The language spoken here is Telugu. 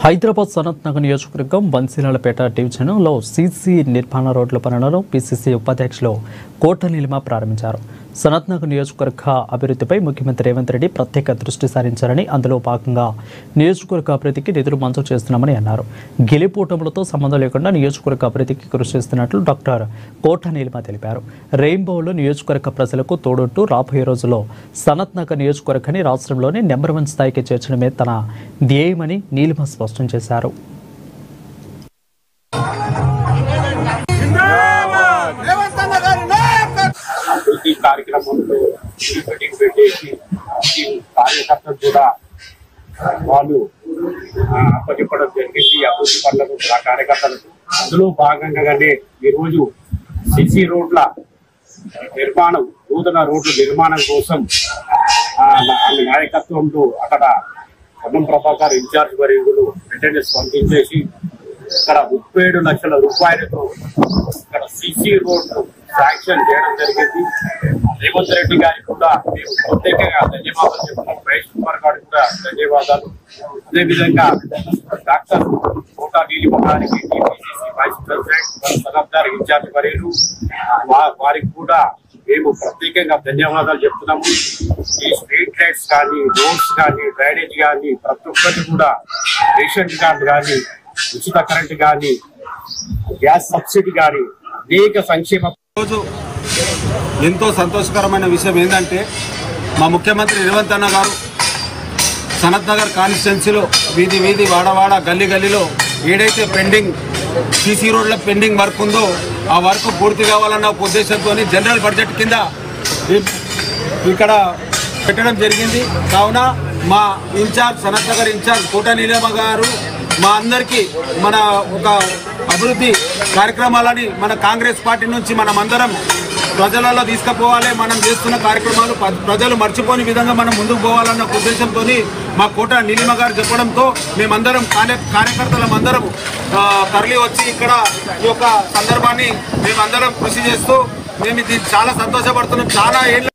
హైదరాబాద్ సనత్ నగర్ నియోజకవర్గం బన్సీలాలపేట డివిజన్లో సీసీ నిర్మాణ రోడ్ల పనులను పీసీసీ ఉపాధ్యక్షులు కోట నీలిమ ప్రారంభించారు. సనత్ నగర్ నియోజకవర్గ అభివృద్ధిపై ముఖ్యమంత్రి రేవంత్ రెడ్డి ప్రత్యేక దృష్టి సారించారని, అందులో భాగంగా నియోజకవర్గ అభివృద్ధికి నిధులు మంజూరు చేస్తున్నామని అన్నారు. గెలుపోటములతో సంబంధం లేకుండా నియోజకవర్గ అభివృద్ధికి కృషి చేస్తున్నట్లు డాక్టర్ కోట నీలిమ తెలిపారు. రెయిన్బోలో నియోజకవర్గ ప్రజలకు తోడుంటూ రాబోయే రోజుల్లో సనత్ నగర్ నియోజకవర్గాన్ని రాష్ట్రంలోనే నెంబర్ 1 స్థాయికి చేర్చడమే తన ధ్యేయమని నీలిమ స్పష్టం చేశారు. అభివృద్ధి కార్యక్రమంలో మీటింగ్ పెట్టేసి కార్యకర్తలు కూడా వాళ్ళు అప్పచెప్పడం జరిగింది. అభివృద్ధి పనులకు ఆ కార్యకర్తలకు అందులో భాగంగానే ఈరోజు సిసి రోడ్ల నిర్మాణం, నూతన రోడ్ల నిర్మాణం కోసం ఆమె నాయకత్వంలో అక్కడ పొన్నం ప్రభాకర్ ఇన్ఛార్జ్ వర్యులు వెంటనే స్పందించేసి ఇక్కడ 37 లక్షల రూపాయలతో ఇక్కడ సిసి రోడ్లు శాంక్షన్ చేయడం జరిగింది. రేవంత్ రెడ్డి గారికి కూడా మేము ప్రత్యేకంగా ధన్యవాదాలు చెప్తున్నాం. మహేష్ కుమార్ గారికి కూడా ధన్యవాదాలు. అదేవిధంగా డాక్టర్ కోట నీలిమ గారికి, TPCC vice president Sanath incharge వర్యులు వారికి కూడా మేము ప్రత్యేకంగా ధన్యవాదాలు చెప్తున్నాము. ఈ స్ట్రీట్ లైట్స్ కానీ, రోడ్స్ కానీ, డ్రైనేజ్ కానీ ప్రతి ఒక్కటి కూడా రేషన్ కార్డు కానీ, ఉచిత కరెంట్ కానీ, గ్యాస్ సబ్సిడీ కానీ అనేక సంక్షేమ రోజు ఎంతో సంతోషకరమైన విషయం ఏంటంటే మా ముఖ్యమంత్రి రేవంత్ అన్న గారు సనత్ నగర్ కాన్స్టిట్యున్సీలో వీధి వీధి వాడవాడ గల్లీ గల్లీలో ఏదైతే పెండింగ్ సీసీ రోడ్ల పెండింగ్ వర్క్ ఉందో ఆ వర్క్ పూర్తి కావాలన్న ఉద్దేశంతో జనరల్ బడ్జెట్ కింద ఇక్కడ పెట్టడం జరిగింది. కావున మా ఇన్ఛార్జ్ సనత్ నగర్ ఇన్ఛార్జ్ కోట నీలిమ గారు మా అందరికీ మన ఒక అభివృద్ధి కార్యక్రమాలని మన కాంగ్రెస్ పార్టీ నుంచి మనం అందరం ప్రజలలో తీసుకుపోవాలి. మనం చేస్తున్న కార్యక్రమాలు ప్రజలు మర్చిపోని విధంగా మనం ముందుకు పోవాలన్న ఉద్దేశంతో మా కోట నీలిమ గారు చెప్పడంతో మేమందరం కార్యకర్తలం అందరం తరలి వచ్చి ఇక్కడ ఈ యొక్క సందర్భాన్ని మేమందరం కృషి చేస్తూ మేము ఇది చాలా సంతోషపడుతున్నాం. చాలా ఏళ్ళ